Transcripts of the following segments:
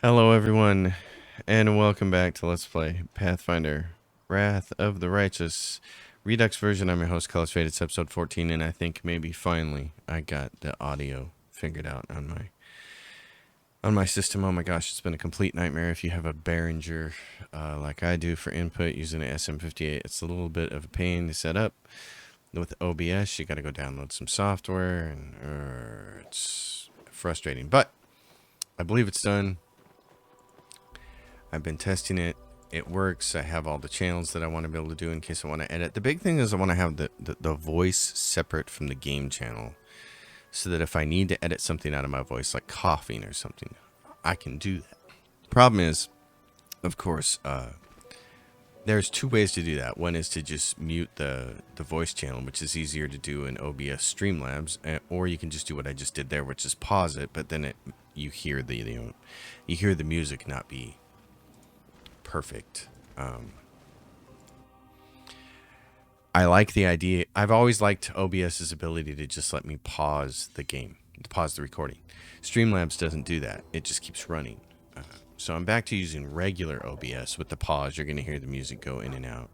Hello, everyone, and welcome back to Let's Play Pathfinder Wrath of the Righteous Redux version. I'm your host, Colors Faded. It's episode 14, and I think maybe finally I got the audio figured out on my system. Oh my gosh, it's been a complete nightmare. If you have a Behringer like I do for input using an SM58, it's a little bit of a pain to set up. With OBS, you got to go download some software, and it's frustrating. But I believe it's done. I've been testing it. It works. I have all the channels that I want to be able to do in case I want to edit. The big thing is I want to have the voice separate from the game channel so that if I need to edit something out of my voice, like coughing or something, I can do that. Problem is, of course, there's two ways to do that. One is to just mute the voice channel, which is easier to do in OBS Streamlabs, or you can just do what I just did there, which is pause it, but then you hear the music not be perfect. I like the idea. I've always liked OBS's ability to just let me pause the game, to pause the recording. Streamlabs doesn't do that. It just keeps running. So I'm back to using regular OBS with the pause. You're going to hear the music go in and out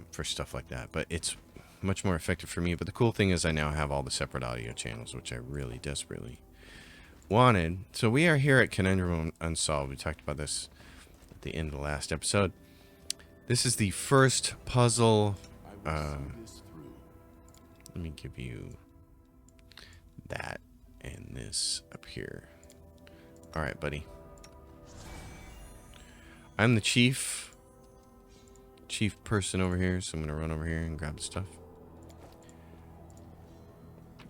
for stuff like that. But it's much more effective for me. But the cool thing is I now have all the separate audio channels, which I really desperately wanted. So we are here at Conundrum Unsolved. We talked about this the end of the last episode. This is the first puzzle. Let me give you that and this up here. All right, buddy. I'm the chief person over here, so I'm gonna run over here and grab the stuff.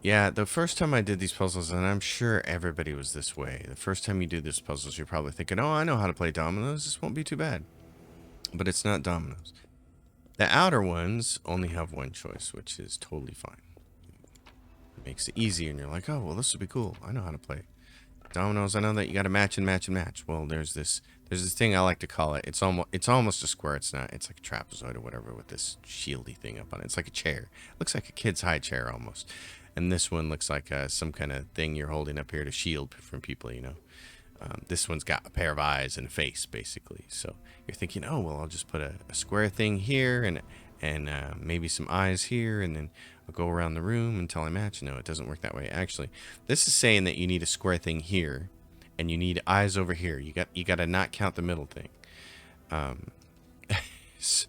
Yeah, the first time I did these puzzles, and I'm sure everybody was this way, the first time you do these puzzles, you're probably thinking, oh, I know how to play dominoes. This won't be too bad. But it's not dominoes. The outer ones only have one choice, which is totally fine. It makes it easy, and you're like, oh, well, this would be cool. I know how to play dominoes. I know that you got to match and match and match. Well, there's this thing I like to call it. It's almost a square. It's not. It's like a trapezoid or whatever with this shieldy thing up on it. It's like a chair. It looks like a kid's high chair almost. And this one looks like some kind of thing you're holding up here to shield from people, you know. This one's got a pair of eyes and a face, basically. So you're thinking, oh, well, I'll just put a square thing here and maybe some eyes here, and then I'll go around the room until I match. No, it doesn't work that way. Actually, this is saying that you need a square thing here, and you need eyes over here. You got to not count the middle thing. So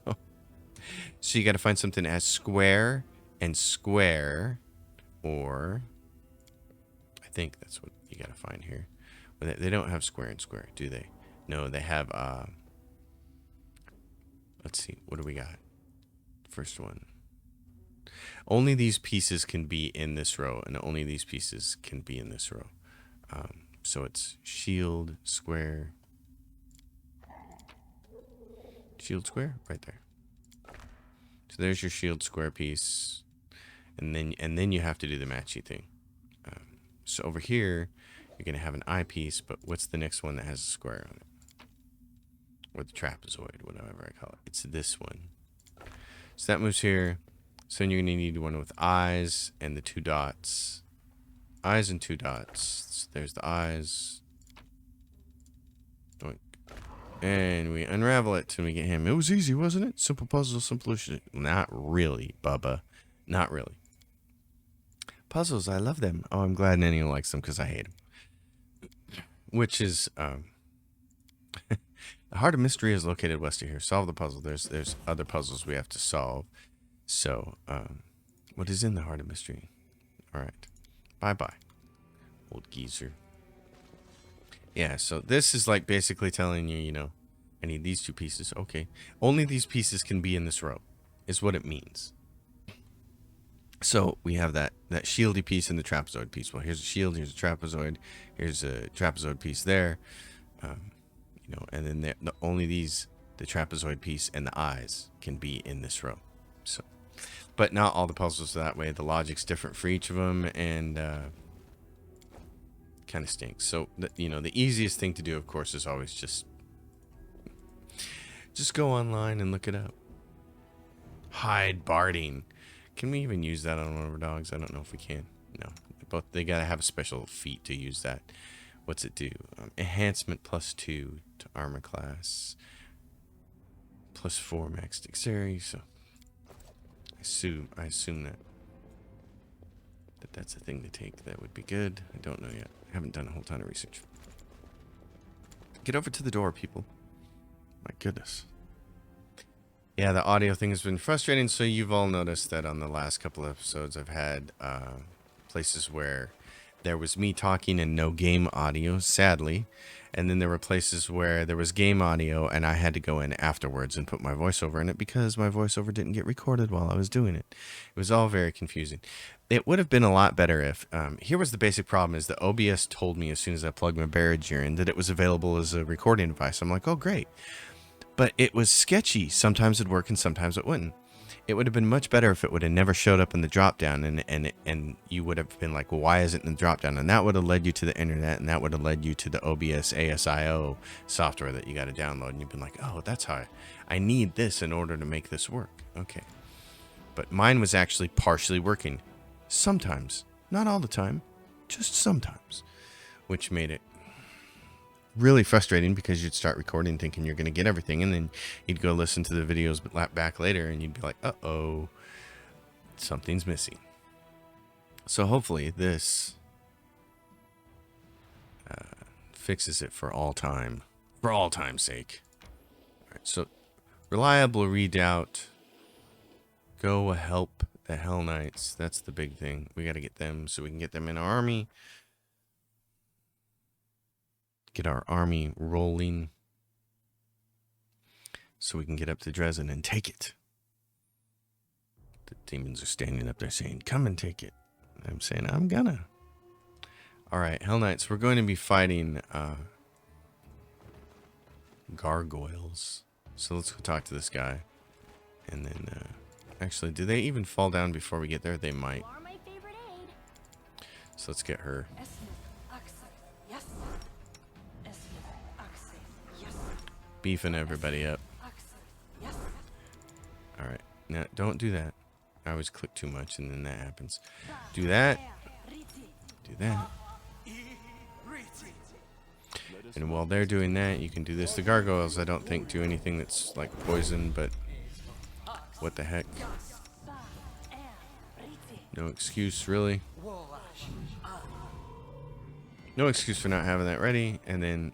you got to find something as square and square. Or I think that's what you got to find here. They don't have square and square, do they? No, they have, let's see, what do we got? First one. Only these pieces can be in this row, and only these pieces can be in this row. So it's shield, square, right there. So there's your shield square piece. And then you have to do the matchy thing. So over here, you're going to have an eyepiece, but what's the next one that has a square on it? Or the trapezoid, whatever I call it. It's this one. So that moves here. So then you're going to need one with eyes and the two dots. Eyes and two dots. So there's the eyes. Doink. And we unravel it and we get him. It was easy, wasn't it? Simple puzzle, simple solution. Not really, Bubba. Not really. Puzzles, I love them. Oh, I'm glad Nenio likes them because I hate them. Which is, the heart of mystery is located west of here. Solve the puzzle. There's other puzzles we have to solve. So, what is in the heart of mystery? All right. Bye-bye, old geezer. Yeah, so this is like basically telling you, you know, I need these two pieces. Okay. Only these pieces can be in this row, is what it means. So we have that shieldy piece and the trapezoid piece. Well, here's a shield, here's a trapezoid, here's a trapezoid piece there, you know, and then only the trapezoid piece and the eyes can be in this row. So, but not all the puzzles are that way. The logic's different for each of them, and kind of stinks. So, you know, the easiest thing to do, of course, is always just go online and look it up. Hide barding. Can we even use that on one of our dogs? I don't know if we can. No. They gotta have a special feat to use that. What's it do? Enhancement +2 to armor class. +4 max dexterity. So I assume that's a thing to take. That would be good. I don't know yet. I haven't done a whole ton of research. Get over to the door, people. My goodness. Yeah, the audio thing has been frustrating. So you've all noticed that on the last couple of episodes, I've had places where there was me talking and no game audio, sadly. And then there were places where there was game audio and I had to go in afterwards and put my voiceover in it because my voiceover didn't get recorded while I was doing it. It was all very confusing. It would have been a lot better if, here was the basic problem, is the OBS told me as soon as I plugged my Behringer in that it was available as a recording device. I'm like, oh, great. But it was sketchy. Sometimes it'd work and sometimes it wouldn't. It would have been much better if it would have never showed up in the drop down and you would have been like, well, why is it in the drop down? And that would have led you to the internet and that would have led you to the OBS ASIO software that you got to download. And you've been like, oh, that's how I need this in order to make this work. Okay. But mine was actually partially working. Sometimes. Not all the time. Just sometimes. Which made it really frustrating because you'd start recording thinking you're going to get everything and then you'd go listen to the videos back later and you'd be like, uh-oh, something's missing. So hopefully this fixes it for all time. For all time's sake. All right, so reliable redoubt. Go help the Hell Knights. That's the big thing. We got to get them so we can get them in our army. Get our army rolling so we can get up to Dresden and take it. The demons are standing up there saying, come and take it. And I'm saying, I'm gonna. All right, Hell Knights, we're going to be fighting gargoyles. So let's go talk to this guy. And then, actually, do they even fall down before we get there? They might. So let's get her. Beefing everybody up. Alright. Now, don't do that. I always click too much and then that happens. Do that. Do that. And while they're doing that, you can do this. The gargoyles, I don't think, do anything that's like poison, but what the heck. No excuse, really. No excuse for not having that ready. And then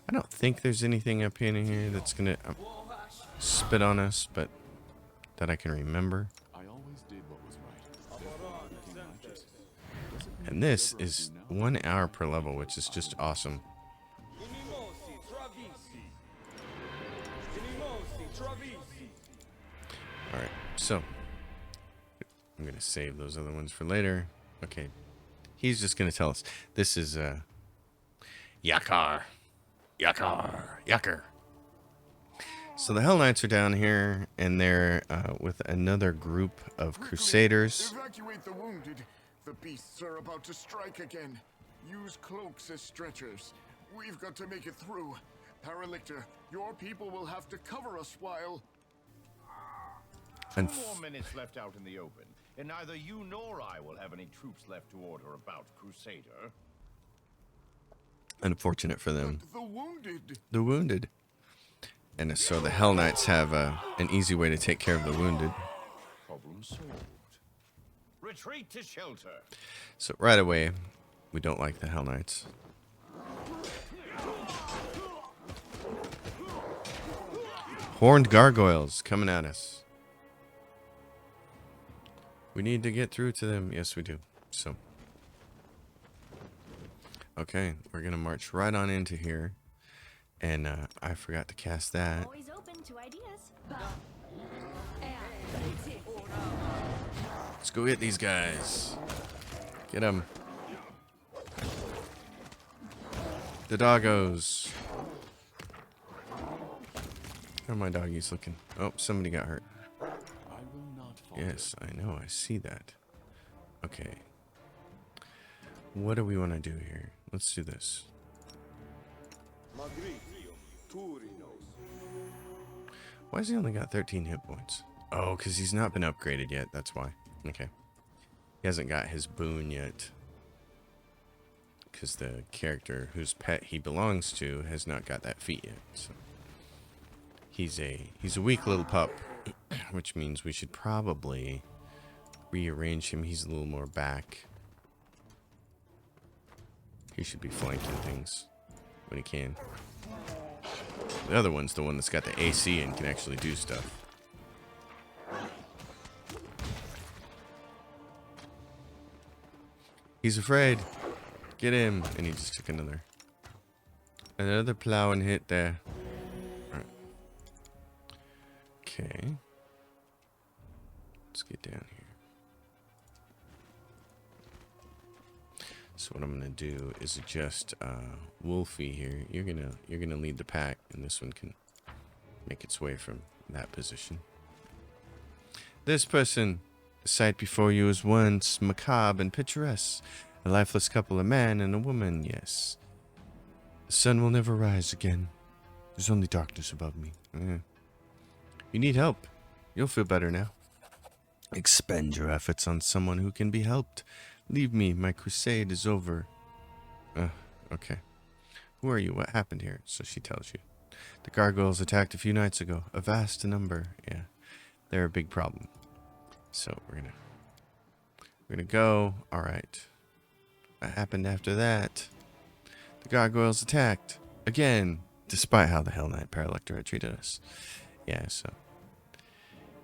I don't think there's anything up in here that's gonna spit on us, but that I can remember. And this is 1 hour per level, which is just awesome. Alright, so I'm gonna save those other ones for later. Okay. He's just gonna tell us. This is Yakar. Yakkar. So the Hell Knights are down here, and they're with another group of Crusaders. Evacuate the wounded. The beasts are about to strike again. Use cloaks as stretchers. We've got to make it through. Paralictor, your people will have to cover us while... 2 more minutes left out in the open, and neither you nor I will have any troops left to order about Crusader. Unfortunate for them. The wounded. The wounded. And so the Hell Knights have an easy way to take care of the wounded. Problem solved. Retreat to shelter. So right away, we don't like the Hell Knights. Horned gargoyles coming at us. We need to get through to them. Yes, we do. So, okay, we're gonna march right on into here, and I forgot to cast that. Always open to ideas. Let's go get these guys. Get them. The doggos. How are my doggies looking? Oh, somebody got hurt. Yes, I know. I see that. Okay. What do we want to do here? Let's do this. Why has he only got 13 hit points? Oh, because he's not been upgraded yet. That's why. Okay. He hasn't got his boon yet. because the character whose pet he belongs to has not got that feat yet. So he's a weak little pup, which means we should probably rearrange him. He's a little more back. He should be flanking things when he can. The other one's the one that's got the AC and can actually do stuff. He's afraid. Get him. And he just took another plow and hit there. Alright. Okay. Let's get down here. So what I'm gonna do is adjust Wolfie here. You're gonna lead the pack, and this one can make its way from that position. This person, the sight before you was once macabre and picturesque, a lifeless couple, a man and a woman. Yes, the sun will never rise again. There's only darkness above me. You need help. You'll feel better now. Expend your efforts on someone who can be helped. Leave me. My crusade is over. Okay. Who are you? What happened here? So she tells you. The gargoyles attacked a few nights ago. A vast number. Yeah. They're a big problem. So we're gonna go. Alright. What happened after that? The gargoyles attacked. Again. Despite how the Hell Knight Paralector had treated us. Yeah, so.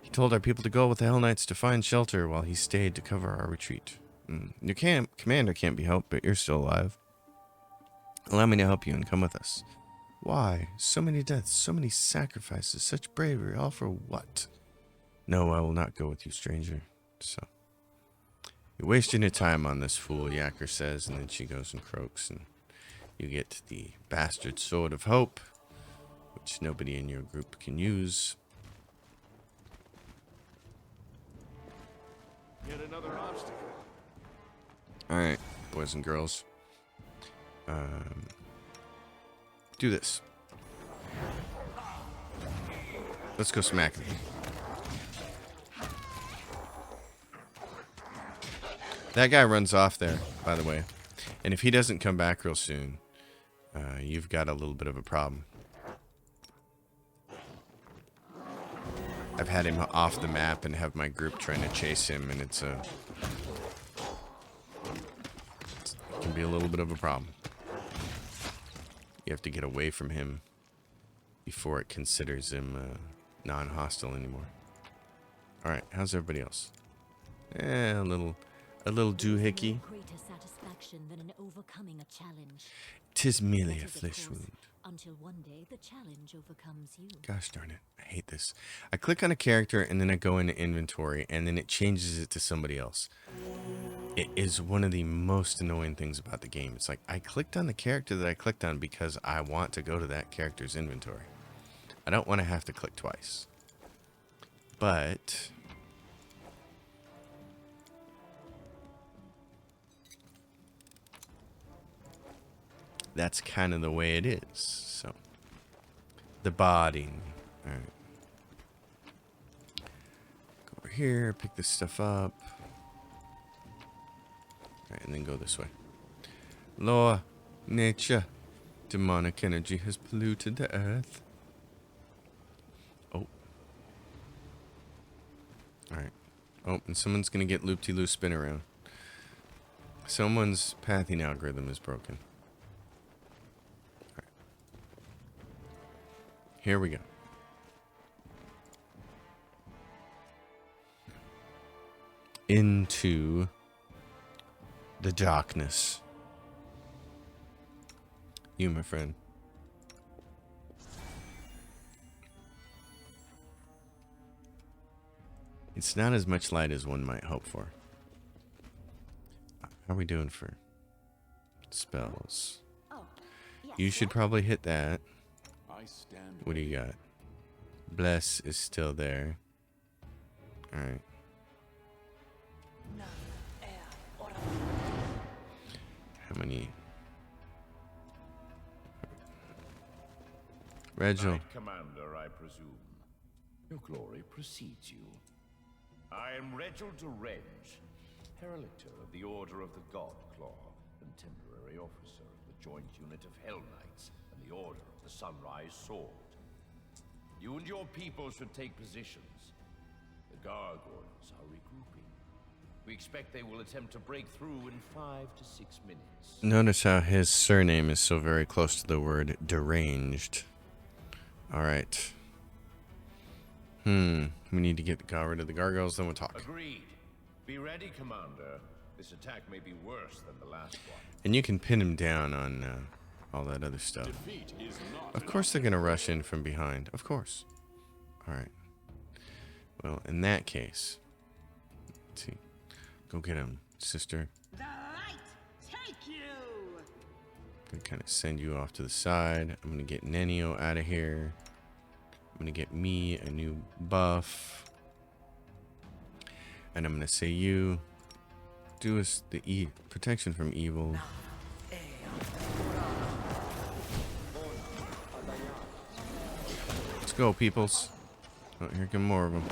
He told our people to go with the Hell Knights to find shelter while he stayed to cover our retreat. Your commander can't be helped, but you're still alive. Allow me to help you and come with us. Why? So many deaths, so many sacrifices, such bravery, all for what? No, I will not go with you, stranger. So, you're wasting your time on this fool, Yacker says, and then she goes and croaks, and you get the bastard sword of hope, which nobody in your group can use. Yet another obstacle. Alright, boys and girls. Do this. Let's go smack him. That guy runs off there, by the way. And if he doesn't come back real soon, you've got a little bit of a problem. I've had him off the map and have my group trying to chase him, and it can be a little bit of a problem. You have to get away from him before it considers him non-hostile anymore. Alright, how's everybody else? A little doohickey. Greater satisfaction than in overcoming a challenge. 'Tis merely That a is, of flesh course, wound. Until one day the challenge overcomes you. Gosh darn it. I hate this. I click on a character and then I go into inventory and then it changes it to somebody else. It is one of the most annoying things about the game. It's like I clicked on the character that I clicked on because I want to go to that character's inventory. I don't want to have to click twice. But that's kind of the way it is. So the body. All right. Go over here, pick this stuff up. All right, and then go this way. Law, nature, demonic energy has polluted the earth. Oh. All right. Oh, and someone's gonna get loop-de-loop spin around. Someone's pathing algorithm is broken. Here we go. Into the darkness. You, my friend. It's not as much light as one might hope for. How are we doing for spells? You should probably hit that. What do you got? Bless is still there. Alright. How many? Reginald. Knight Commander, I presume. Your glory precedes you. I am Reginald de Renge, Heraldictor of the Order of the God Claw, and temporary officer of the joint unit of Hell Knights and the Order of the Sunrise Sword. You and your people should take positions. The gargoyles are regrouping. We expect they will attempt to break through in 5 to 6 minutes. Notice how his surname is so very close to the word deranged. Alright. We need to get rid of the gargoyles, then we'll talk. Agreed. Be ready, Commander. This attack may be worse than the last one. And you can pin him down on all that other stuff. Of course they're going to rush in from behind. Of course. Alright. Well, in that case, let's see. Go get him, sister. The light take you. Gonna kind of send you off to the side. I'm gonna get Nenio out of here. I'm gonna get me a new buff. And I'm gonna say you do us the protection from evil. Let's go, peoples. Oh, here come more of them.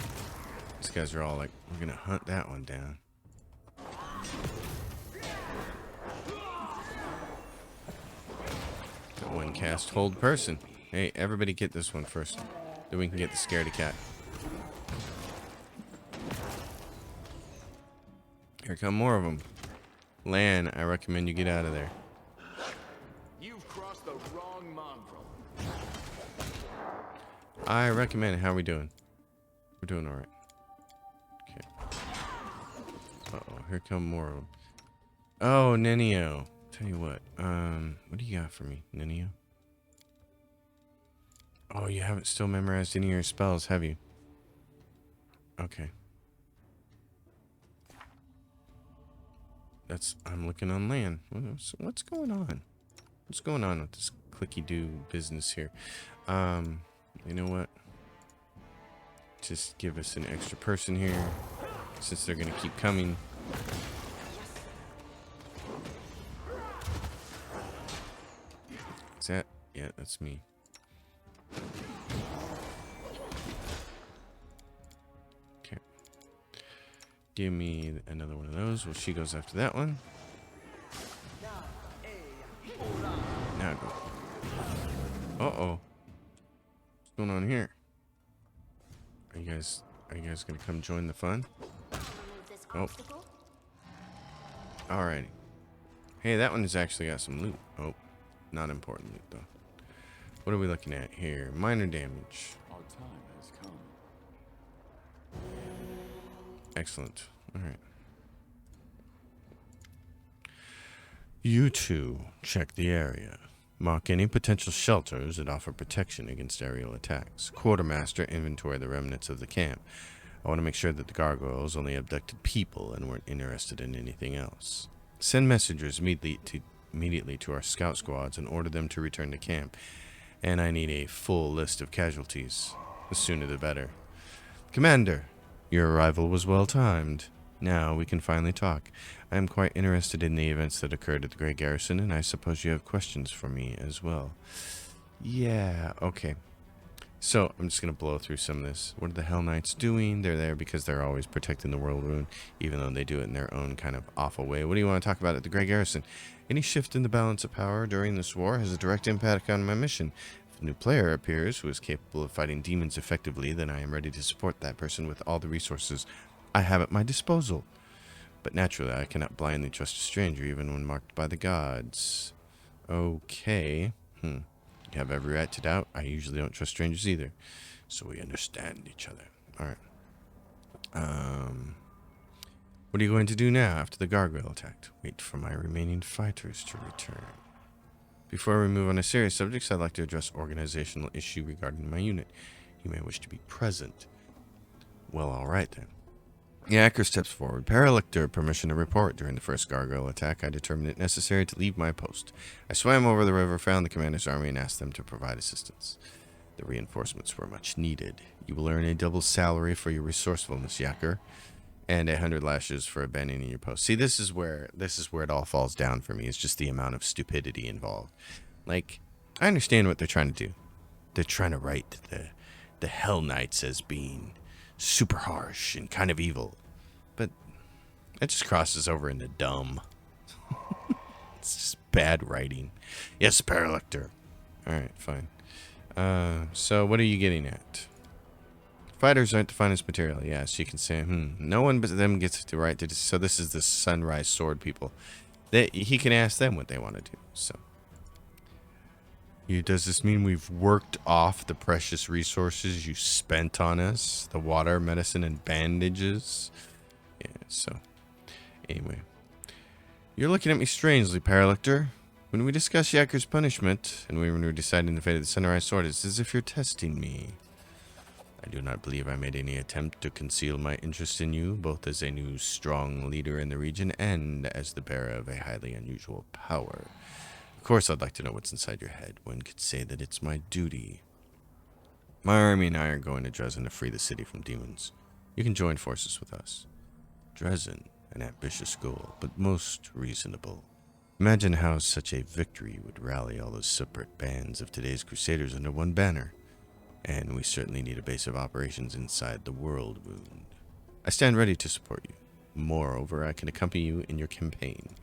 These guys are all like, we're gonna hunt that one down. Got one cast hold person. Hey, everybody get this one first. Then we can get the scaredy cat. Here come more of them. Lan, I recommend you get out of there. You've crossed the wrong mongrel. I recommend. How are we doing? We're doing alright. Okay. Uh-oh, here come more of them. Oh, Nenio. Tell you what. What do you got for me, Nenio? Oh, you haven't still memorized any of your spells, have you? Okay. I'm looking on Lan. What's going on? What's going on with this clicky-do business here? You know what? Just give us an extra person here, since they're gonna keep coming. Is that? Yeah, that's me. Okay. Give me another one of those. Well, she goes after that one. Now go. Uh-oh. What's going on here? Are you guys gonna come join the fun? Oh. Alrighty. Hey, that one has actually got some loot. Oh, not important loot though. What are we looking at here? Minor damage. Our time has come. Excellent. Alright. You two check the area. Mark any potential shelters that offer protection against aerial attacks. Quartermaster, inventory the remnants of the camp. I want to make sure that the gargoyles only abducted people and weren't interested in anything else. Send messengers immediately to our scout squads and order them to return to camp. And I need a full list of casualties. The sooner the better. Commander, your arrival was well timed. Now we can finally talk. I am quite interested in the events that occurred at the Grey Garrison, and I suppose you have questions for me as well. Yeah, okay. So, I'm just going to blow through some of this. What are the Hell Knights doing? They're there because they're always protecting the World Rune, even though they do it in their own kind of awful way. What do you want to talk about at the Grey Garrison? Any shift in the balance of power during this war has a direct impact on my mission. If a new player appears who is capable of fighting demons effectively, then I am ready to support that person with all the resources I have at my disposal. But naturally, I cannot blindly trust a stranger, even when marked by the gods. Okay. You have every right to doubt. I usually don't trust strangers either. So we understand each other. Alright. What are you going to do now after the gargoyle attack? Wait for my remaining fighters to return. Before we move on to serious subjects, I'd like to address organizational issue regarding my unit. You may wish to be present. Well, alright then. Yacker steps forward. Paralictor, permission to report. During the first gargoyle attack, I determined it necessary to leave my post. I swam over the river, found the commander's army, and asked them to provide assistance. The reinforcements were much needed. You will earn a double salary for your resourcefulness, Yacker, and 100 lashes for abandoning your post. See, this is where it all falls down for me. It's just the amount of stupidity involved. Like, I understand what they're trying to do. They're trying to write the Hell Knights as being super harsh and kind of evil, but it just crosses over into dumb. It's just bad writing. Yes, Paralector. Alright, fine. So what are you getting at? Fighters aren't the finest material. Yes, you can say, no one but them gets the right to... So this is the Sunrise Sword people. He can ask them what they want to do. So, does this mean we've worked off the precious resources you spent on us? The water, medicine, and bandages? Yeah, so... Anyway. You're looking at me strangely, Paralector. When we discuss Yakker's punishment, and when we were deciding the fate of the Sunrise Sword, it's as if you're testing me. I do not believe I made any attempt to conceal my interest in you, both as a new strong leader in the region and as the bearer of a highly unusual power. Of course, I'd like to know what's inside your head. One could say that it's my duty. My army and I are going to Dresden to free the city from demons. You can join forces with us. Dresden, an ambitious goal, but most reasonable. Imagine how such a victory would rally all those separate bands of today's crusaders under one banner. And we certainly need a base of operations inside the World Wound. I stand ready to support you. Moreover, I can accompany you in your campaign.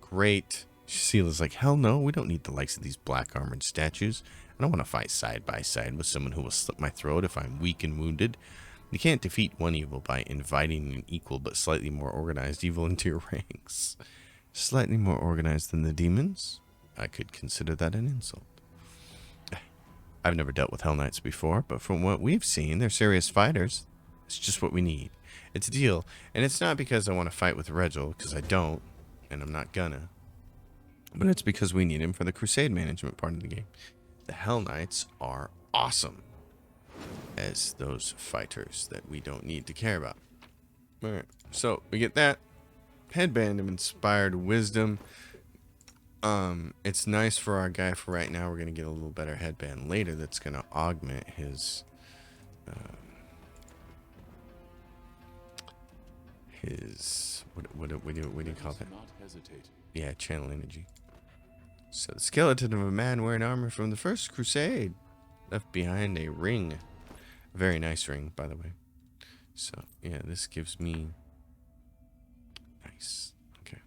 Great. Sheila's like, hell no, we don't need the likes of these black armored statues. I don't want to fight side by side with someone who will slit my throat if I'm weak and wounded. You can't defeat one evil by inviting an equal but slightly more organized evil into your ranks. Slightly more organized than the demons? I could consider that an insult. I've never dealt with Hell Knights before, but from what we've seen, they're serious fighters. It's just what we need. It's a deal, and it's not because I want to fight with Regil, because I don't, and I'm not gonna. But it's because we need him for the crusade management part of the game. The Hell Knights are awesome as those fighters that we don't need to care about. Alright, so we get that. Headband of Inspired Wisdom. It's nice for our guy for right now. We're going to get a little better headband later that's going to augment his what do you call that? Yeah, channel energy. So the skeleton of a man wearing armor from the first crusade left behind a ring. A very nice ring, by the way. So yeah, this gives me nice. Okay.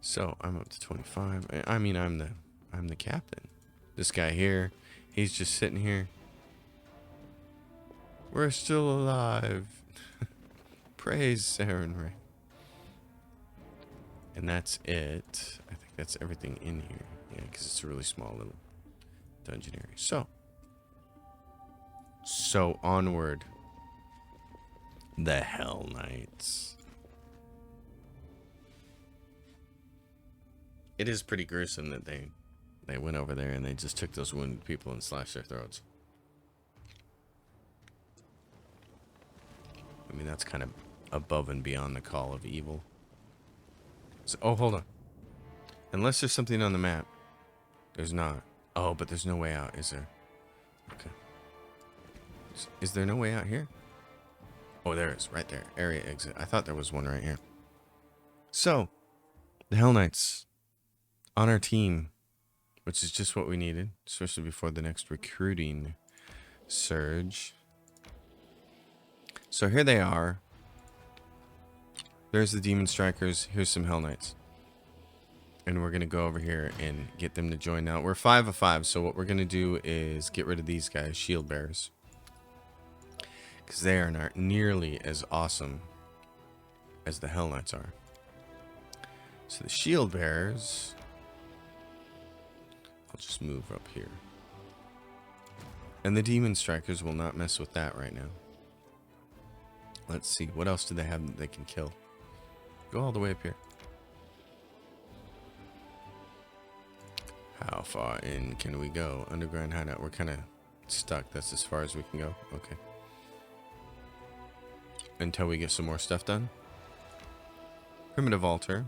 So I'm up to 25. I mean, I'm the captain. This guy here, he's just sitting here. We're still alive. Praise Saren Ray. And that's it. I think that's everything in here. Yeah, because it's a really small little dungeon area. So onward. The Hell Knights. It is pretty gruesome that they went over there and they just took those wounded people and slashed their throats. I mean, that's kind of above and beyond the call of evil. So, oh, hold on. Unless there's something on the map. There's not. Oh, but there's no way out, is there? Okay. Is there no way out here? Oh, there is. Right there. Area exit. I thought there was one right here. So, the Hell Knights on our team, which is just what we needed, especially before the next recruiting surge. So here they are. There's the Demon Strikers. Here's some Hell Knights. And we're going to go over here and get them to join now. We're 5 of 5, so what we're going to do is get rid of these guys, Shield Bearers. Because they are not nearly as awesome as the Hell Knights are. So the Shield Bearers... I'll just move up here. And the Demon Strikers will not mess with that right now. Let's see. What else do they have that they can kill? Go all the way up here. How far in can we go? Underground hideout. We're kind of stuck. That's as far as we can go. Okay. Until we get some more stuff done. Primitive altar.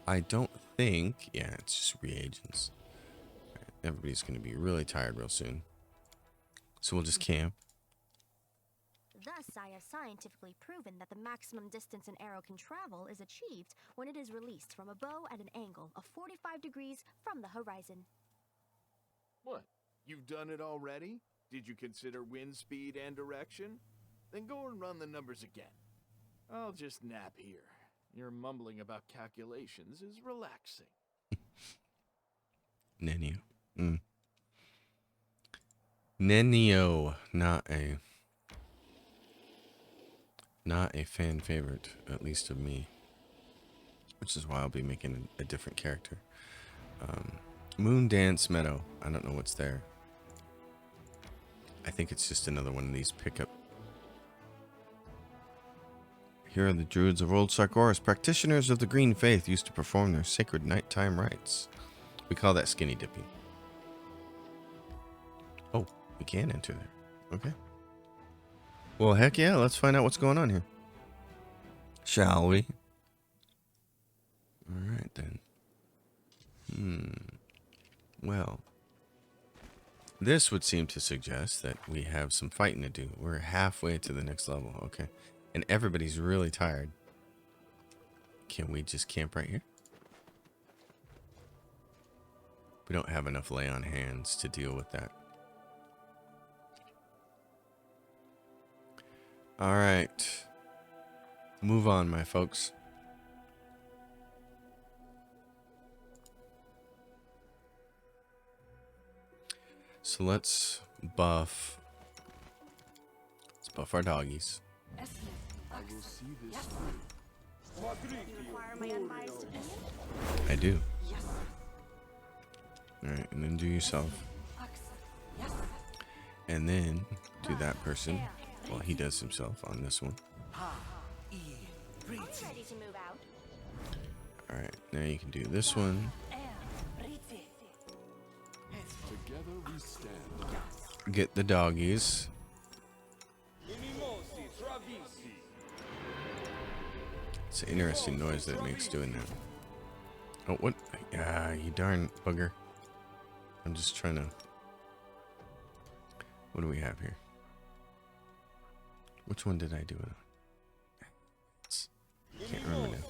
I don't think... Yeah, it's just reagents. Right, everybody's going to be really tired real soon. So we'll just camp. Thus, I have scientifically proven that the maximum distance an arrow can travel is achieved when it is released from a bow at an angle of 45 degrees from the horizon. What? You've done it already? Did you consider wind speed and direction? Then go and run the numbers again. I'll just nap here. Your mumbling about calculations is relaxing. Nenio. Nenio, not a fan favorite, at least of me. Which is why I'll be making a different character. Moon Dance Meadow. I don't know what's there. I think it's just another one of these pickup. Here are the druids of Old Sarkoris. Practitioners of the green faith used to perform their sacred nighttime rites. We call that skinny dipping. Oh, we can enter there. Okay. Well, heck yeah, let's find out what's going on here. Shall we? Alright then. Well, this would seem to suggest that we have some fighting to do. We're halfway to the next level. Okay. And everybody's really tired. Can we just camp right here? We don't have enough lay on hands to deal with that. Alright. Move on, my folks. So let's buff our doggies. I will see this through. You require my unbiased opinion? I do. Alright, and then do yourself. And then do that person. Well, he does himself on this one. I'm ready to move out. Alright, now you can do this one. Together we stand. Get the doggies. It's an interesting noise that it makes doing that. Oh, what? Ah, you darn bugger. I'm just trying to... What do we have here? Which one did I do it on? Can't remember now.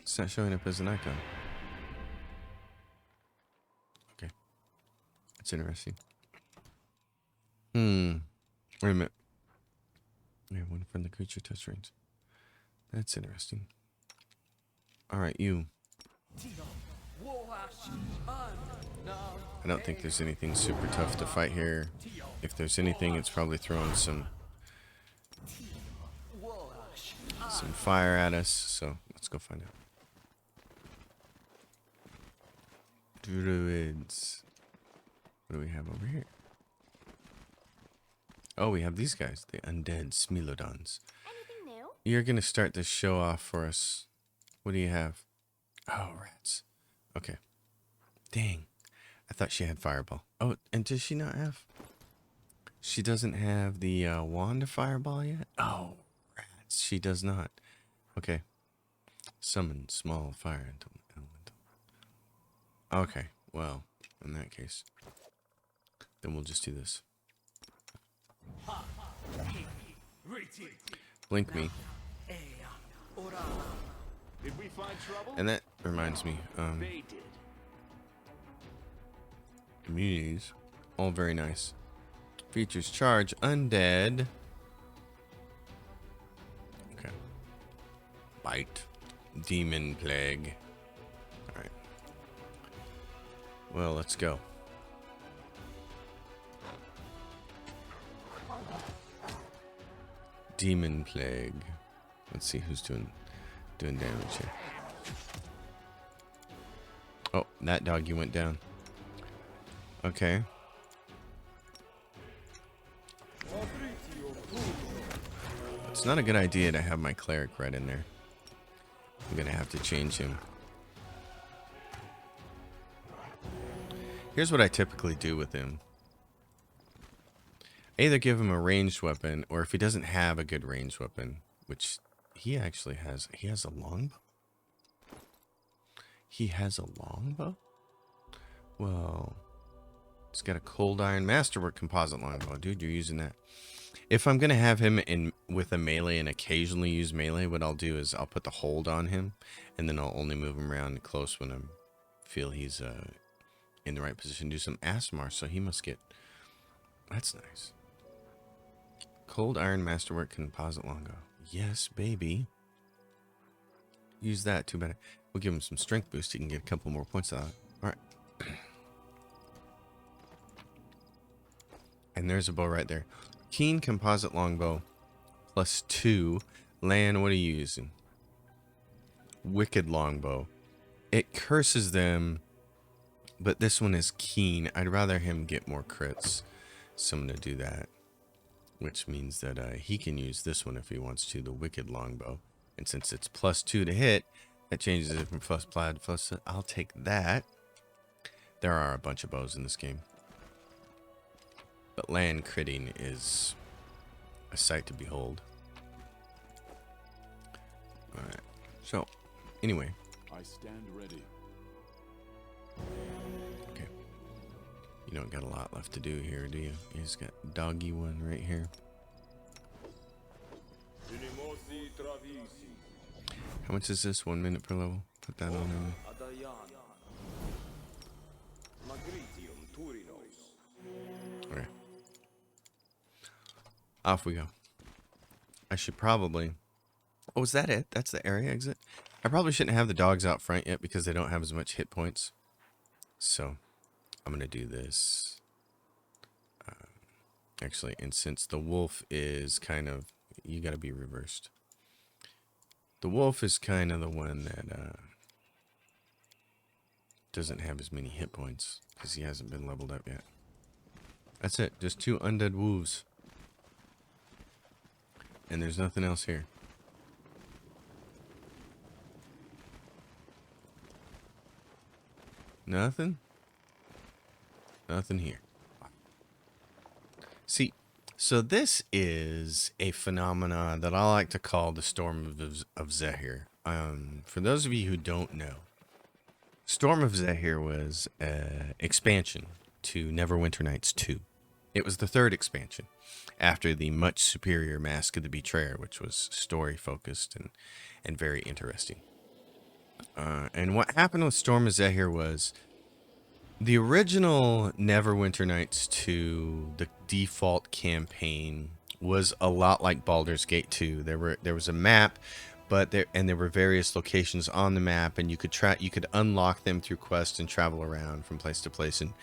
It's not showing up as an icon. Okay. That's interesting. Wait a minute. Wait, one from the creature touch range. That's interesting. Alright, you. I don't think there's anything super tough to fight here. If there's anything, it's probably throwing some fire at us. So let's go find out. Druids. What do we have over here? Oh, we have these guys, the undead Smilodons. Anything new? You're gonna start this show off for us. What do you have? Oh, rats. Okay. Dang. I thought she had fireball. Oh, and does she not have? She doesn't have the wand of fireball yet? Oh, rats. She does not. Okay. Summon small fire elemental. Okay. Well, in that case, then we'll just do this. Blink me. Did we find trouble? And that reminds me, They did. immunities, all very nice. Features charge, undead. Okay. Bite, demon plague. All right. Well, let's go. Demon plague. Let's see who's doing damage here. Oh, that doggy went down. Okay. It's not a good idea to have my cleric right in there. I'm gonna have to change him. Here's what I typically do with him. Either give him a ranged weapon, or if he doesn't have a good ranged weapon, which he actually has. He has a longbow? He has a longbow? Well, he's got a cold iron masterwork composite longbow. Dude, you're using that. If I'm going to have him in with a melee and occasionally use melee, what I'll do is I'll put the hold on him, and then I'll only move him around close when I feel he's in the right position. Do some ASMR, so he must get... That's nice. Cold iron masterwork composite longbow. Yes, baby. use that. Too bad. We'll give him some strength boost. He can get a couple more points out of it. All right. And there's a bow right there. Keen composite longbow. +2. Lan, what are you using? Wicked longbow. It curses them, but this one is keen. I'd rather him get more crits. So I'm going to do that. Which means that he can use this one if he wants to, the wicked longbow. And since it's +2 to hit, that changes it from plus plaid plus. I'll take that. There are a bunch of bows in this game. But land critting is a sight to behold. Alright. So, anyway. I stand ready. Okay. You don't got a lot left to do here, do you? You just got doggy one right here. How much is this? 1 minute per level? Put that on in. Okay. Off we go. I should probably... Oh, is that it? That's the area exit? I probably shouldn't have the dogs out front yet because they don't have as much hit points. So, I'm going to do this. Actually, and since the wolf is kind of... You got to be reversed. The wolf is kind of the one that doesn't have as many hit points because he hasn't been leveled up yet. That's it. Just 2 undead wolves. And there's nothing else here. Nothing? Nothing here. See, so this is a phenomenon that I like to call the Storm of Zehir. For those of you who don't know, Storm of Zehir was an expansion to Neverwinter Nights 2. It was the 3rd expansion after the much superior Mask of the Betrayer, which was story focused and very interesting. And what happened with Storm of Zehir was the original Neverwinter Nights 2, the default campaign was a lot like Baldur's Gate 2. There was a map, but there were various locations on the map, and you could unlock them through quests and travel around from place to place, and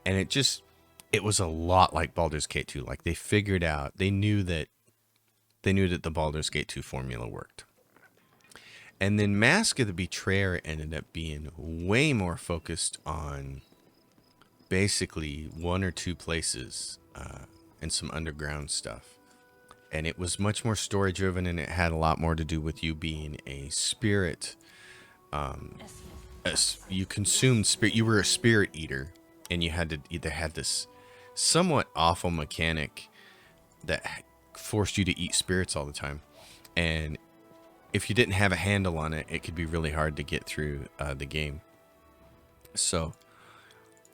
it was a lot like Baldur's Gate 2. Like they knew that the Baldur's Gate 2 formula worked. And then Mask of the Betrayer ended up being way more focused on basically 1 or 2 places and some underground stuff. And it was much more story driven, and it had a lot more to do with you being a spirit. You consumed spirit. You were a spirit eater, and you had this somewhat awful mechanic that forced you to eat spirits all the time. And if you didn't have a handle on it, it could be really hard to get through the game. So,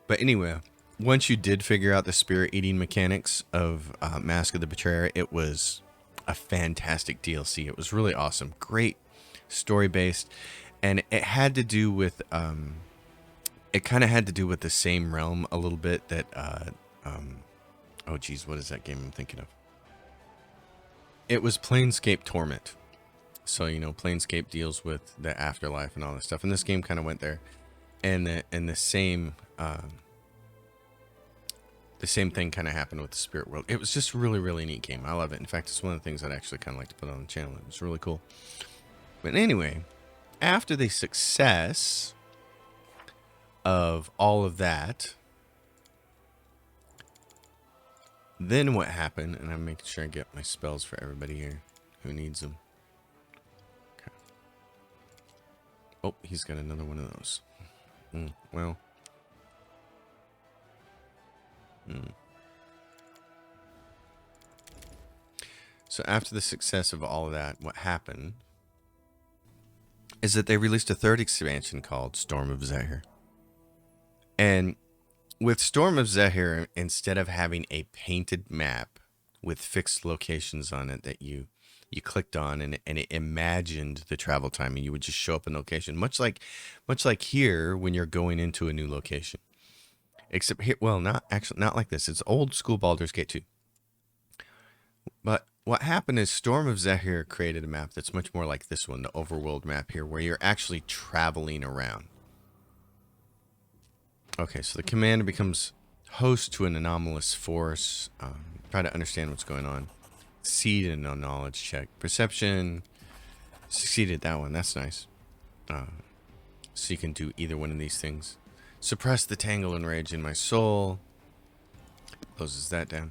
but anyway, once you did figure out the spirit eating mechanics of Mask of the Betrayer, it was a fantastic DLC. It was really awesome. Great story based. And it had to do with, it kind of had to do with the same realm a little bit that, oh geez, what is that game I'm thinking of? It was Planescape Torment. So, Planescape deals with the afterlife and all this stuff. And this game kind of went there. And the same thing kind of happened with the Spirit World. It was just a really, really neat game. I love it. In fact, it's one of the things I'd actually kind of like to put on the channel. It was really cool. But anyway, after the success of all of that, then what happened, and I'm making sure I get my spells for everybody here who needs them. Okay. Oh, he's got another one of those. Well. So after the success of all of that, what happened is that they released a 3rd expansion called Storm of Zehir. And with Storm of Zehir, instead of having a painted map with fixed locations on it that you clicked on and it imagined the travel time, and you would just show up in the location, much like here when you're going into a new location. Except here, well, not like this. It's old school Baldur's Gate 2. But what happened is Storm of Zahir created a map that's much more like this one, the overworld map here, where you're actually traveling around. Okay, so the commander becomes host to an anomalous force. Try to understand what's going on. Succeed in a knowledge check. Perception. Succeeded that one. That's nice. So you can do either one of these things. Suppress the tangle and rage in my soul. Closes that down.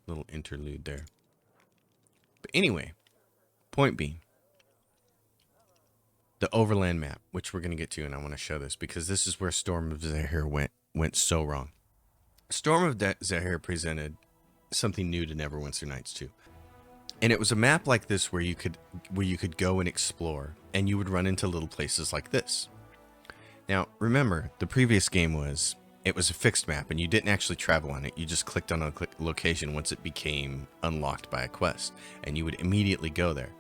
Little interlude there. But anyway, point being, the overland map, which we're going to get to, and I want to show this because this is where Storm of Zahir went so wrong. Storm of Zahir presented something new to Neverwinter Nights 2. And it was a map like this where you could go and explore, and you would run into little places like this. Now, remember, the previous game was a fixed map, and you didn't actually travel on it. You just clicked on a location once it became unlocked by a quest, and you would immediately go there.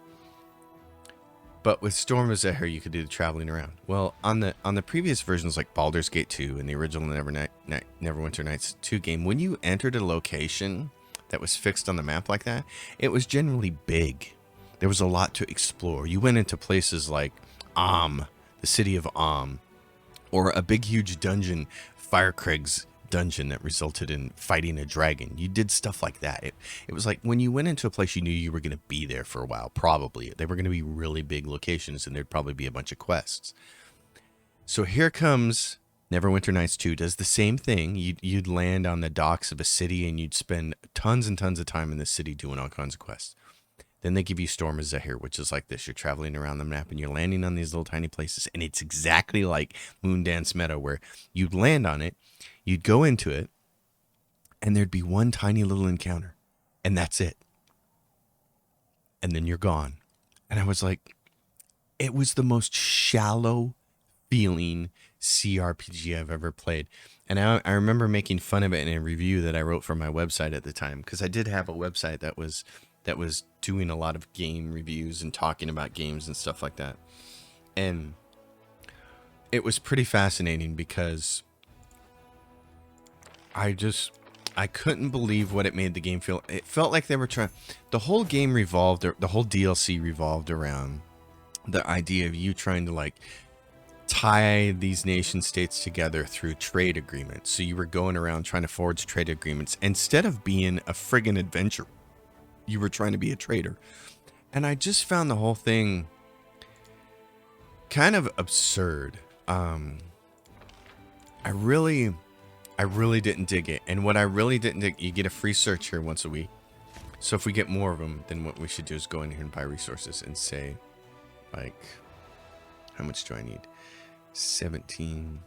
But with Storm of Zahir, you could do the traveling around. Well, on the previous versions like Baldur's Gate 2 and the original Neverwinter Nights 2 game, when you entered a location that was fixed on the map like that, it was generally big. There was a lot to explore. You went into places like the city of or a big, huge dungeon, Firecraig's dungeon that resulted in fighting a dragon. You did stuff like that. It was like when you went into a place, you knew you were going to be there for a while. Probably they were going to be really big locations, and there'd probably be a bunch of quests. So here comes Neverwinter Nights 2. Does the same thing. You'd land on the docks of a city, and you'd spend tons and tons of time in the city doing all kinds of quests. Then they give you Storm of Zahir, which is like this. You're traveling around the map, and you're landing on these little tiny places, and it's exactly like Moondance Meadow, where you'd land on it, you'd go into it, and there'd be one tiny little encounter, and that's it. And then you're gone. And I was like, it was the most shallow feeling CRPG I've ever played. And I remember making fun of it in a review that I wrote for my website at the time, because I did have a website that was doing a lot of game reviews and talking about games and stuff like that. And it was pretty fascinating because I couldn't believe what it made the game feel. It felt like they were trying, the whole game revolved, the whole DLC revolved around the idea of you trying to like tie these nation states together through trade agreements. So you were going around trying to forge trade agreements instead of being a friggin' adventurer. You were trying to be a trader. And I just found the whole thing kind of absurd. I really didn't dig it. And what I really didn't dig, you get a free search here once a week. So if we get more of them, then what we should do is go in here and buy resources and say, like, how much do I need? 17.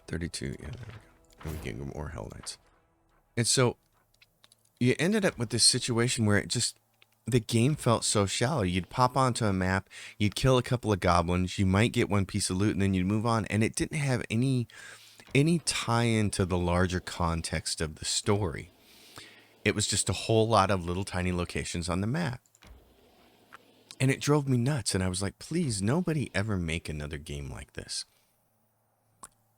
32. Yeah, there we go. And we can get more Hell Knights. And so you ended up with this situation where the game felt so shallow. You'd pop onto a map, you'd kill a couple of goblins, you might get one piece of loot, and then you'd move on. And it didn't have any tie-in to the larger context of the story. It was just a whole lot of little tiny locations on the map. And it drove me nuts. And I was like, please, nobody ever make another game like this.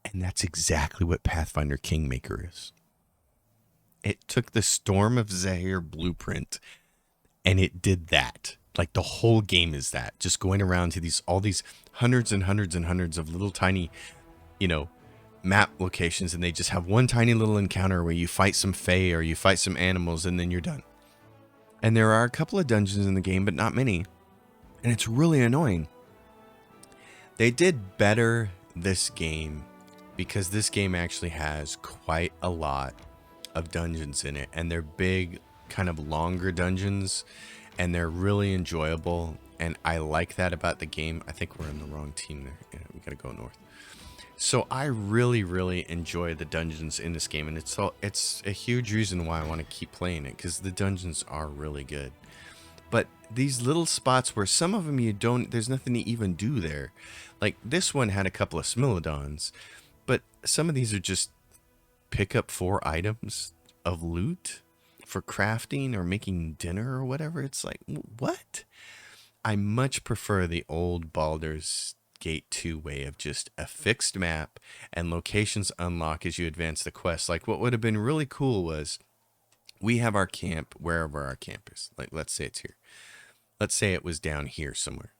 And that's exactly what Pathfinder Kingmaker is. It took the Storm of Zahir blueprint, and it did that. Like the whole game is that. Just going around to all these hundreds and hundreds and hundreds of little tiny, map locations, and they just have one tiny little encounter where you fight some fae or you fight some animals, and then you're done. And there are a couple of dungeons in the game, but not many. And it's really annoying. They did better this game because this game actually has quite a lot of dungeons in it, and they're big, kind of longer dungeons, and they're really enjoyable, and I like that about the game. I think we're in the wrong team there. Yeah, we gotta go north. So I really enjoy the dungeons in this game, and it's a huge reason why I want to keep playing it, because the dungeons are really good. But these little spots where some of them there's nothing to even do there. Like this one had a couple of Smilodons, but some of these are just pick up 4 items of loot for crafting or making dinner or whatever. It's like, what? I much prefer the old Baldur's Gate 2 way of just a fixed map and locations unlock as you advance the quest. Like, what would have been really cool was we have our camp wherever our camp is. Like, let's say it's here. Let's say it was down here somewhere.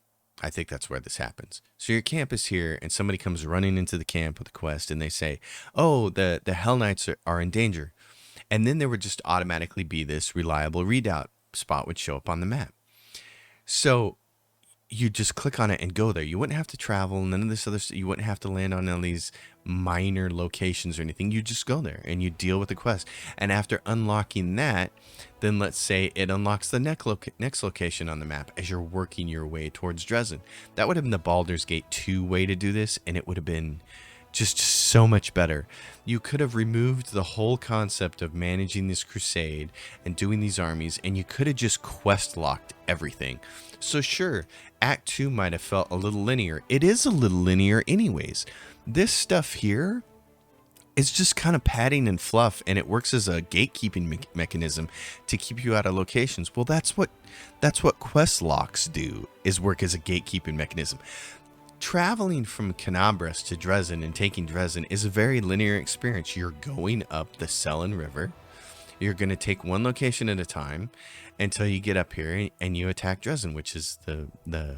I think that's where this happens. So your camp is here, and somebody comes running into the camp with a quest, and they say, oh, the Hell Knights are in danger. And then there would just automatically be this reliable redoubt spot would show up on the map. So you just click on it and go there. You wouldn't have to travel, none of this other stuff. You wouldn't have to land on all these minor locations or anything. You just go there and you deal with the quest. And after unlocking that, then let's say it unlocks the next location on the map as you're working your way towards Dresden. That would have been the Baldur's Gate 2 way to do this, and it would have been just so much better. You could have removed the whole concept of managing this crusade and doing these armies, and you could have just quest locked everything. So sure, Act 2 might have felt a little linear. It is a little linear anyways. This stuff here is just kind of padding and fluff, and it works as a gatekeeping mechanism to keep you out of locations. Well, that's what quest locks do, is work as a gatekeeping mechanism. Traveling from Canabras to Dresden and taking Dresden is a very linear experience. You're going up the Selen River. You're going to take one location at a time until you get up here and you attack Dresden, which is the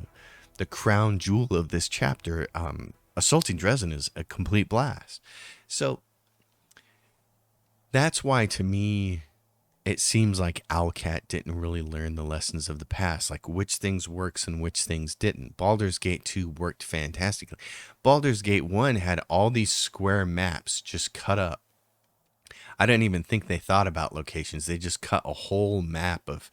crown jewel of this chapter. Assaulting Dresden is a complete blast. So that's why, to me, it seems like Owlcat didn't really learn the lessons of the past, like which things works and which things didn't. Baldur's Gate 2 worked fantastically. Baldur's Gate 1 had all these square maps just cut up. I don't even think they thought about locations. They just cut a whole map of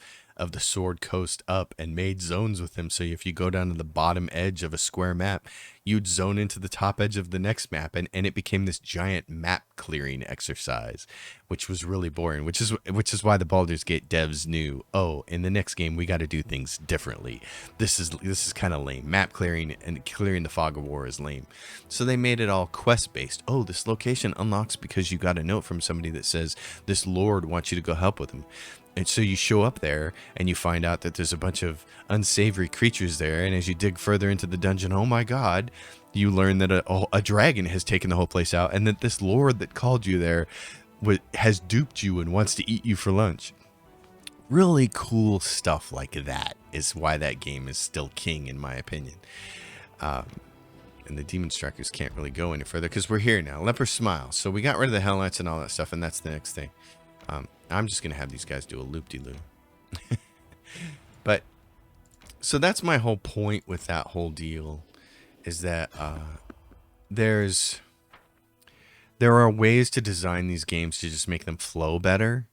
the Sword Coast up and made zones with them. So if you go down to the bottom edge of a square map, you'd zone into the top edge of the next map, and it became this giant map clearing exercise, which was really boring, which is why the Baldur's Gate devs knew, oh, in the next game we got to do things differently. This is kind of lame. Map clearing and clearing the fog of war is lame. So they made it all quest based. Oh, this location unlocks because you got a note from somebody that says this lord wants you to go help with him. And so you show up there and you find out that there's a bunch of unsavory creatures there. And as you dig further into the dungeon, oh my God, you learn that a dragon has taken the whole place out, and that this lord that called you there has duped you and wants to eat you for lunch. Really cool stuff like that is why that game is still king, in my opinion. And the Demon Strikers can't really go any further because we're here now. Leper Smile. So we got rid of the Hell Knights and all that stuff, and that's the next thing. I'm just going to have these guys do a loop-de-loop. But, so that's my whole point with that whole deal, is that there are ways to design these games to just make them flow better.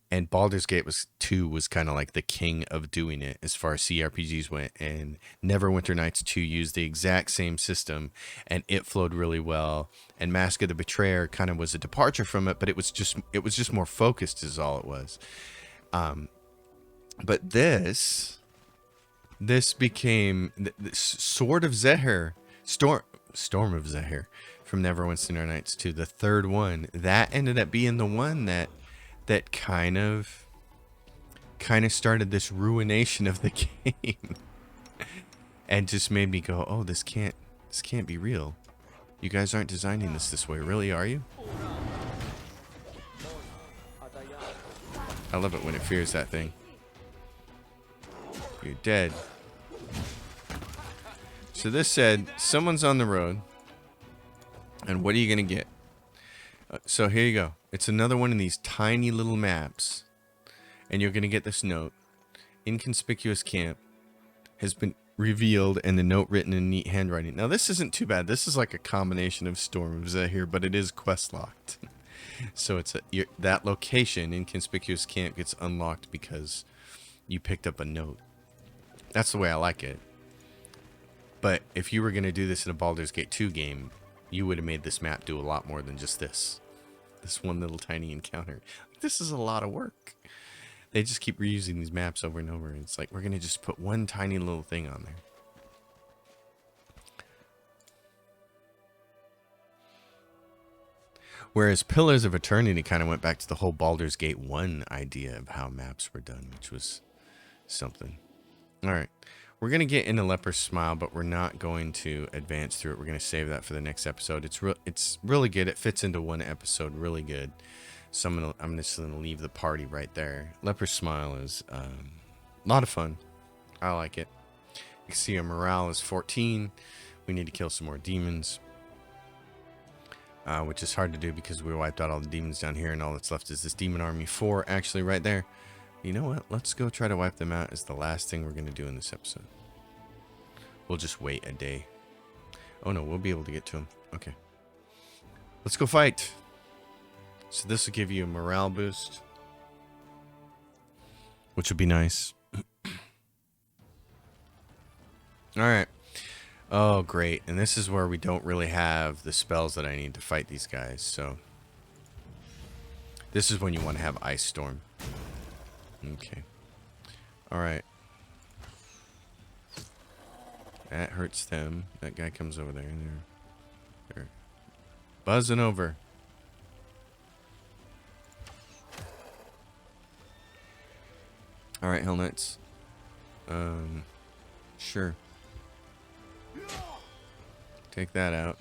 And Baldur's Gate 2 was kind of like the king of doing it as far as CRPGs went. And Neverwinter Nights 2 used the exact same system, and it flowed really well. And Mask of the Betrayer kind of was a departure from it, but it was just more focused is all it was. But this became the Sword of Zehir, Storm of Zehir from Neverwinter Nights 2, the third one. That ended up being the one that kind of started this ruination of the game and just made me go, oh, this can't be real. You guys aren't designing this way, really, are you? I love it when it fears that thing. You're dead. So this said, someone's on the road, and what are you gonna get? So here you go. It's another one of these tiny little maps, and you're going to get this note. Inconspicuous camp has been revealed, and the note written in neat handwriting. Now, this isn't too bad. This is like a combination of Storm of Zehir, but it is quest locked. So it's that location, Inconspicuous camp, gets unlocked because you picked up a note. That's the way I like it. But if you were going to do this in a Baldur's Gate 2 game, you would have made this map do a lot more than just this one little tiny encounter. This is a lot of work. They just keep reusing these maps over and over. It's like, we're going to just put one tiny little thing on there. Whereas Pillars of Eternity kind of went back to the whole Baldur's Gate 1 idea of how maps were done, which was something. All right. We're going to get into Leper's Smile, but we're not going to advance through it. We're going to save that for the next episode. It's really good. It fits into one episode really good. So I'm just going to leave the party right there. Leper's Smile is a lot of fun. I like it. You can see our morale is 14. We need to kill some more demons. Which is hard to do because we wiped out all the demons down here, and all that's left is this demon army 4 actually right there. You know what? Let's go try to wipe them out as the last thing we're going to do in this episode. We'll just wait a day. Oh no, we'll be able to get to them. Okay. Let's go fight. So this will give you a morale boost, which would be nice. Alright. Oh, great. And this is where we don't really have the spells that I need to fight these guys, so this is when you want to have Ice Storm. Okay. Alright. That hurts them. That guy comes over there and they're buzzing over. Alright, Hell Knights. Sure. Take that out.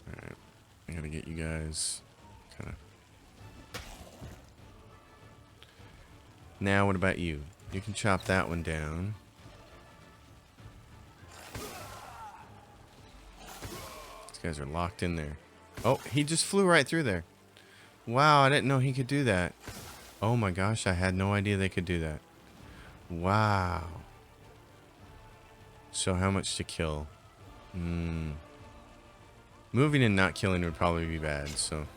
Alright. I gotta get you guys kind of. Now, what about you? You can chop that one down. These guys are locked in there. Oh, he just flew right through there. Wow, I didn't know he could do that. Oh my gosh, I had no idea they could do that. Wow. So how much to kill? Moving and not killing would probably be bad, so.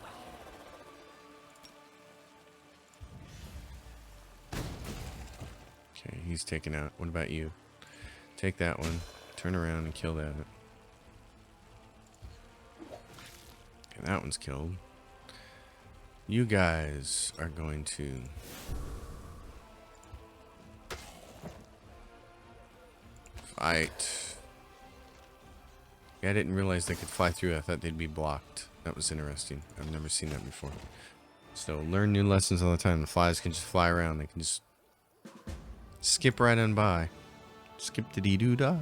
Okay, he's taken out. What about you? Take that one. Turn around and kill that. Okay, that one's killed. You guys are going to fight. Yeah, I didn't realize they could fly through. I thought they'd be blocked. That was interesting. I've never seen that before. So learn new lessons all the time. The flies can just fly around. They can just skip right on by. Skip the dee-doo-dah.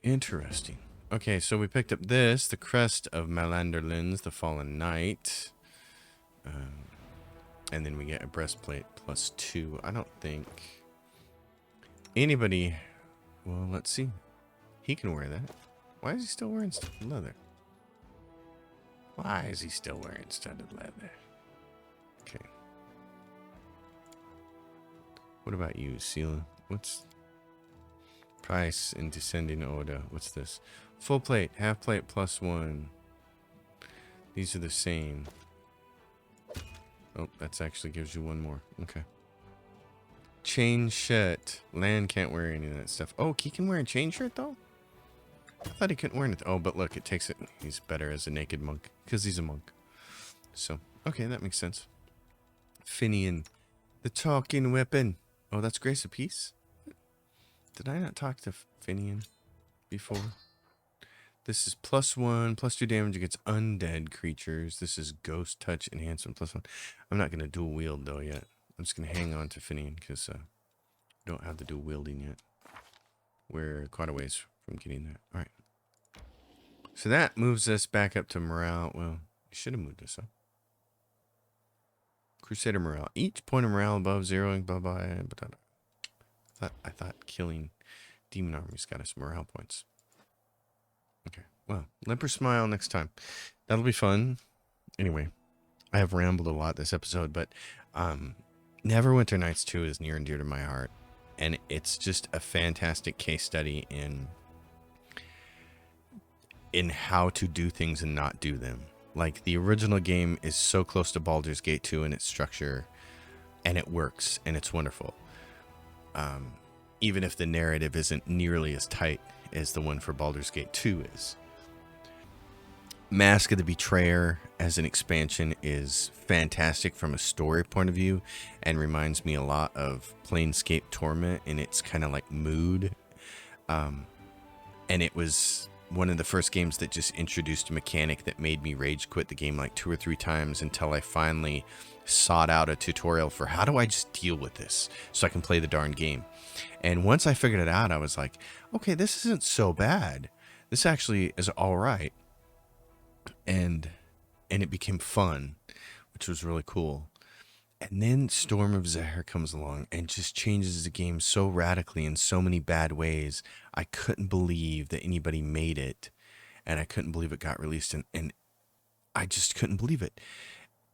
Interesting. Okay, so we picked up this, the Crest of Malanderlins, the Fallen Knight. And then we get a breastplate +2. I don't think anybody... Well, let's see. He can wear that. Why is he still wearing studded leather? Why is he still wearing studded leather? Okay. What about you, Sela? What's... Price in Descending Order. What's this? Full plate, half plate +1. These are the same. Oh, that's actually gives you one more. Okay. Chain shirt. Lan can't wear any of that stuff. Oh, he can wear a chain shirt though? I thought he couldn't wear it. Oh, but look, it takes it. He's better as a naked monk because he's a monk. So, okay, that makes sense. Finian. The talking weapon. Oh, that's Grace of Peace? Did I not talk to Finian before? This is +1, +2 damage against undead creatures. This is Ghost Touch Enhancement +1. I'm not going to dual wield though yet. I'm just going to hang on to Finian because I don't have the dual wielding yet. We're quite a ways from getting that. Alright. So that moves us back up to morale. Well, we should have moved us up. Crusader morale. Each point of morale above 0, blah blah blah. I thought killing demon armies got us morale points. Okay, well, Leper Smile next time. That'll be fun. Anyway, I have rambled a lot this episode, but Neverwinter Nights 2 is near and dear to my heart. And it's just a fantastic case study in how to do things and not do them. Like, the original game is so close to Baldur's Gate 2 in its structure, and it works, and it's wonderful. Even if the narrative isn't nearly as tight as the one for Baldur's Gate 2 is. Mask of the Betrayer as an expansion is fantastic from a story point of view and reminds me a lot of Planescape Torment in its kind of like mood. And it was one of the first games that just introduced a mechanic that made me rage quit the game like 2 or 3 times until I finally sought out a tutorial for how do I just deal with this so I can play the darn game. And once I figured it out, I was like, okay, this isn't so bad. This actually is all right. And it became fun, which was really cool. And then Storm of Zahir comes along and just changes the game so radically in so many bad ways. I couldn't believe that anybody made it, and I couldn't believe it got released, and I just couldn't believe it.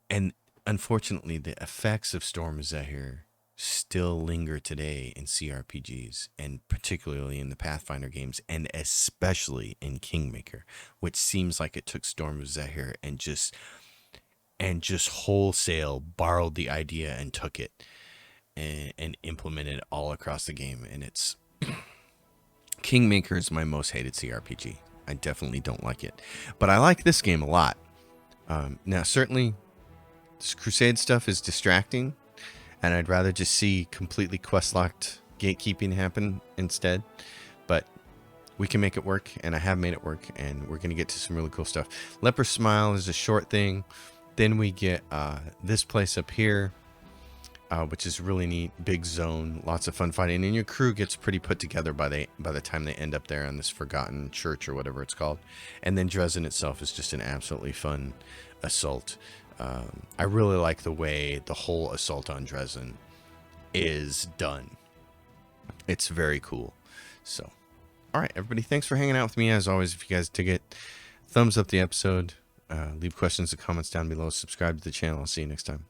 And unfortunately, the effects of Storm of Zahir still linger today in CRPGs, and particularly in the Pathfinder games, and especially in Kingmaker, which seems like it took Storm of Zahir and just wholesale borrowed the idea and took it and implemented it all across the game. And it's Kingmaker is my most hated CRPG. I definitely don't like it, but I like this game a lot. Now, certainly, this Crusade stuff is distracting, and I'd rather just see completely quest-locked gatekeeping happen instead. But we can make it work, and I have made it work, and we're going to get to some really cool stuff. Leper Smile is a short thing. Then we get this place up here, which is really neat. Big zone, lots of fun fighting, and your crew gets pretty put together by the time they end up there on this forgotten church or whatever it's called. And then Dresden itself is just an absolutely fun assault. I really like the way the whole assault on Dresden is done. It's very cool. So, all right, everybody, thanks for hanging out with me. As always, if you guys dig it, thumbs up the episode. Leave questions and comments down below. Subscribe to the channel. I'll see you next time.